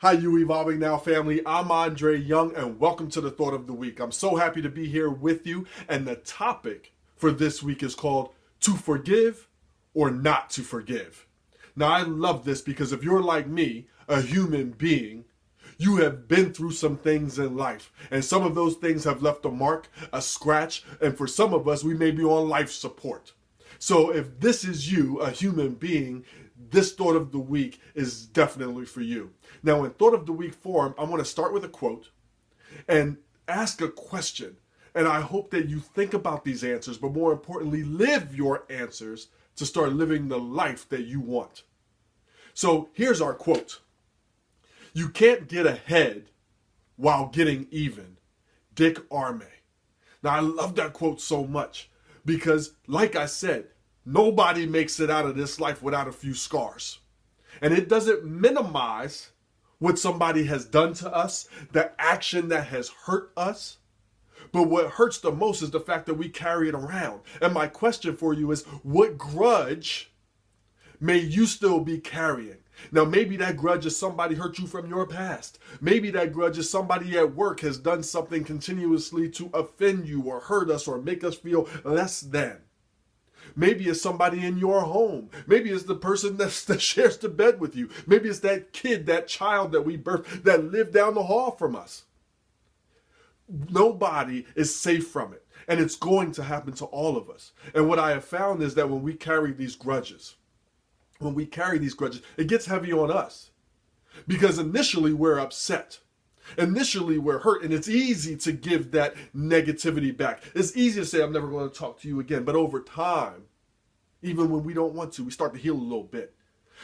Hi, you Evolving Now family. I'm Andre Young, and welcome to the Thought of the Week. I'm so happy to be here with you, and the topic for this week is called To Forgive or Not to Forgive. Now, I love this because if you're like me, a human being, you have been through some things in life, and some of those things have left a mark, a scratch, and for some of us, we may be on life support. So if this is you, a human being, this Thought of the Week is definitely for you. Now, in Thought of the Week form, I want to start with a quote and ask a question. And I hope that you think about these answers, but more importantly, live your answers to start living the life that you want. So here's our quote. You can't get ahead while getting even. Dick Armey. Now, I love that quote so much because, like I said, nobody makes it out of this life without a few scars. And it doesn't minimize what somebody has done to us, the action that has hurt us. But what hurts the most is the fact that we carry it around. And my question for you is, what grudge may you still be carrying? Now, maybe that grudge is somebody hurt you from your past. Maybe that grudge is somebody at work has done something continuously to offend you or hurt us or make us feel less than. Maybe it's somebody in your home. Maybe it's the person that shares the bed with you. Maybe it's that kid, that child that we birthed that lived down the hall from us. Nobody is safe from it. And it's going to happen to all of us. And what I have found is that when we carry these grudges, it gets heavy on us. Because initially we're upset. Initially, we're hurt, and it's easy to give that negativity back. It's easy to say, I'm never going to talk to you again. But over time, even when we don't want to, we start to heal a little bit.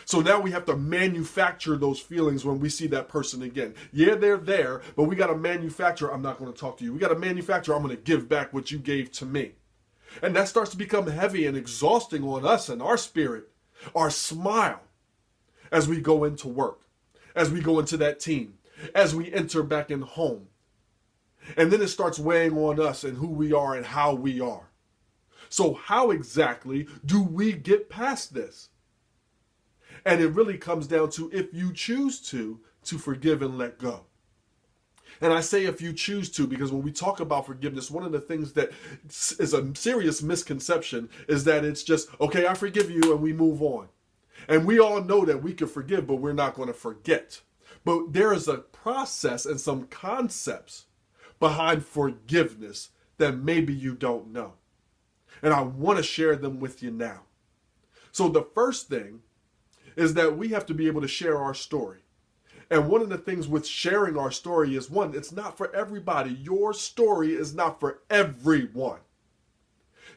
So now we have to manufacture those feelings when we see that person again. Yeah, they're there, but we got to manufacture, I'm not going to talk to you. We got to manufacture, I'm going to give back what you gave to me. And that starts to become heavy and exhausting on us and our spirit, our smile, as we go into work, as we go into that team, as we enter back in home. And then it starts weighing on us and who we are and how we are. So how exactly do we get past this? And it really comes down to if you choose to forgive and let go. And I say if you choose to, because when we talk about forgiveness, one of the things that is a serious misconception is that it's just, okay, I forgive you and we move on. And we all know that we can forgive, but we're not going to forget. But there is a process and some concepts behind forgiveness that maybe you don't know. And I want to share them with you now. So the first thing is that we have to be able to share our story. And one of the things with sharing our story is, one, it's not for everybody. Your story is not for everyone.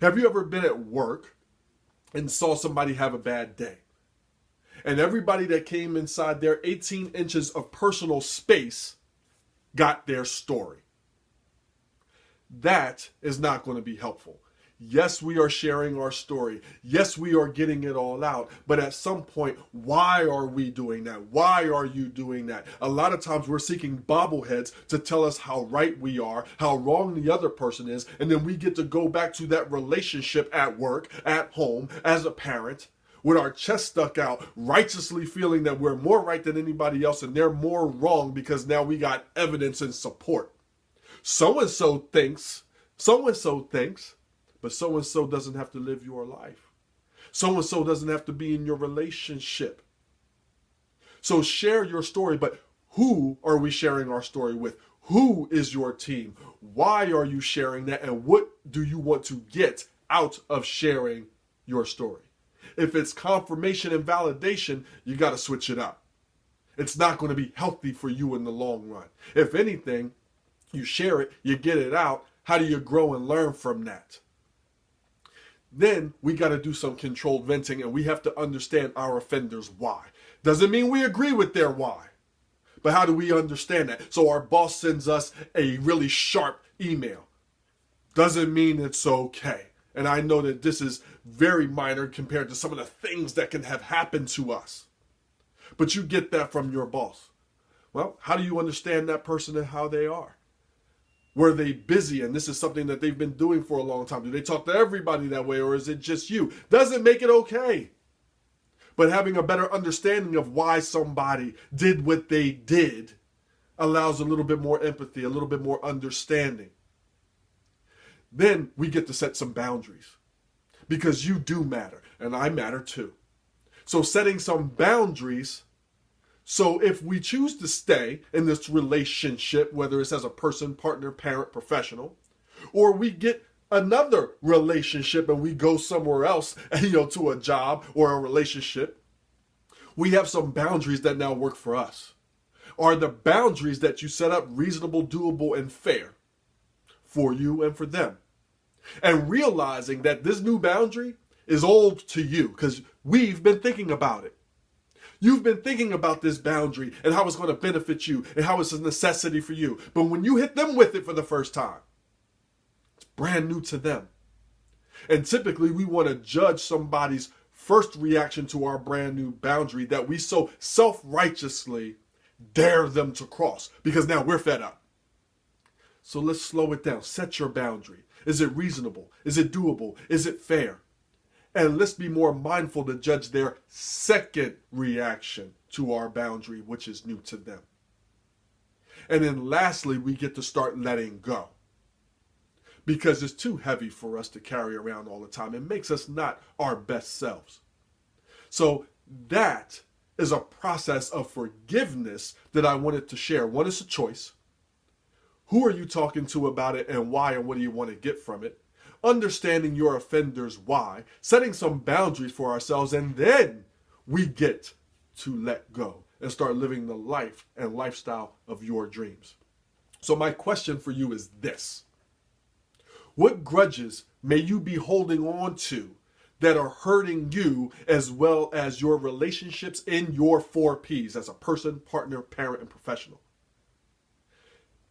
Have you ever been at work and saw somebody have a bad day? And everybody that came inside their 18 inches of personal space got their story. That is not going to be helpful. Yes, we are sharing our story. Yes, we are getting it all out. But at some point, why are we doing that? Why are you doing that? A lot of times we're seeking bobbleheads to tell us how right we are, how wrong the other person is. And then we get to go back to that relationship at work, at home, as a parent, with our chest stuck out, righteously feeling that we're more right than anybody else and they're more wrong because now we got evidence and support. So-and-so thinks, but so-and-so doesn't have to live your life. So-and-so doesn't have to be in your relationship. So share your story, but who are we sharing our story with? Who is your team? Why are you sharing that? And what do you want to get out of sharing your story? If it's confirmation and validation, you got to switch it up. It's not going to be healthy for you in the long run. If anything, you share it, you get it out. How do you grow and learn from that? Then we got to do some controlled venting, and we have to understand our offender's why. Doesn't mean we agree with their why, but how do we understand that? So our boss sends us a really sharp email. Doesn't mean it's okay. And I know that this is very minor compared to some of the things that can have happened to us. But you get that from your boss. Well, how do you understand that person and how they are? Were they busy and this is something that they've been doing for a long time? Do they talk to everybody that way, or is it just you? Doesn't make it okay. But having a better understanding of why somebody did what they did allows a little bit more empathy, a little bit more understanding. Then we get to set some boundaries because you do matter and I matter too. So setting some boundaries. So if we choose to stay in this relationship, whether it's as a person, partner, parent, professional, or we get another relationship and we go somewhere else, to a job or a relationship, we have some boundaries that now work for us. Are the boundaries that you set up reasonable, doable, and fair for you and for them? And realizing that this new boundary is old to you because we've been thinking about it. You've been thinking about this boundary and how it's going to benefit you and how it's a necessity for you. But when you hit them with it for the first time, it's brand new to them. And typically we want to judge somebody's first reaction to our brand new boundary that we so self-righteously dare them to cross because now we're fed up. So let's slow it down. Set your boundary. Is it reasonable? Is it doable? Is it fair? And let's be more mindful to judge their second reaction to our boundary, which is new to them. And then lastly, we get to start letting go. Because it's too heavy for us to carry around all the time. It makes us not our best selves. So that is a process of forgiveness that I wanted to share. One is a choice. Who are you talking to about it and why and what do you want to get from it? Understanding your offender's why, setting some boundaries for ourselves, and then we get to let go and start living the life and lifestyle of your dreams. So my question for you is this. What grudges may you be holding on to that are hurting you as well as your relationships in your 4 Ps as a person, partner, parent, and professional?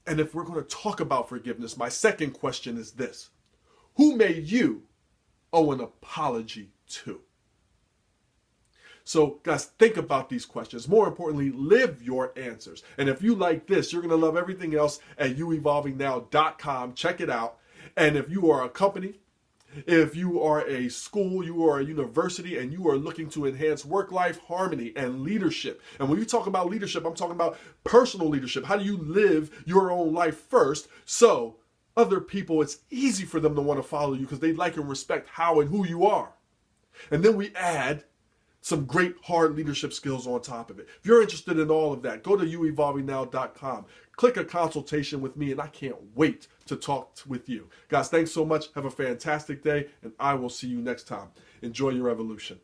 And if we're going to talk about forgiveness, my second question is this. Who may you owe an apology to? So guys, think about these questions. More importantly, live your answers. And if you like this, you're going to love everything else at youevolvingnow.com. Check it out. And if you are a company, if you are a school, you are a university, and you are looking to enhance work-life harmony and leadership. And when you talk about leadership, I'm talking about personal leadership. How do you live your own life first? So other people, it's easy for them to want to follow you because they like and respect how and who you are. And then we add some great hard leadership skills on top of it. If you're interested in all of that, go to youevolvingnow.com. Click a consultation with me, and I can't wait to talk with you. Guys, thanks so much. Have a fantastic day, and I will see you next time. Enjoy your evolution.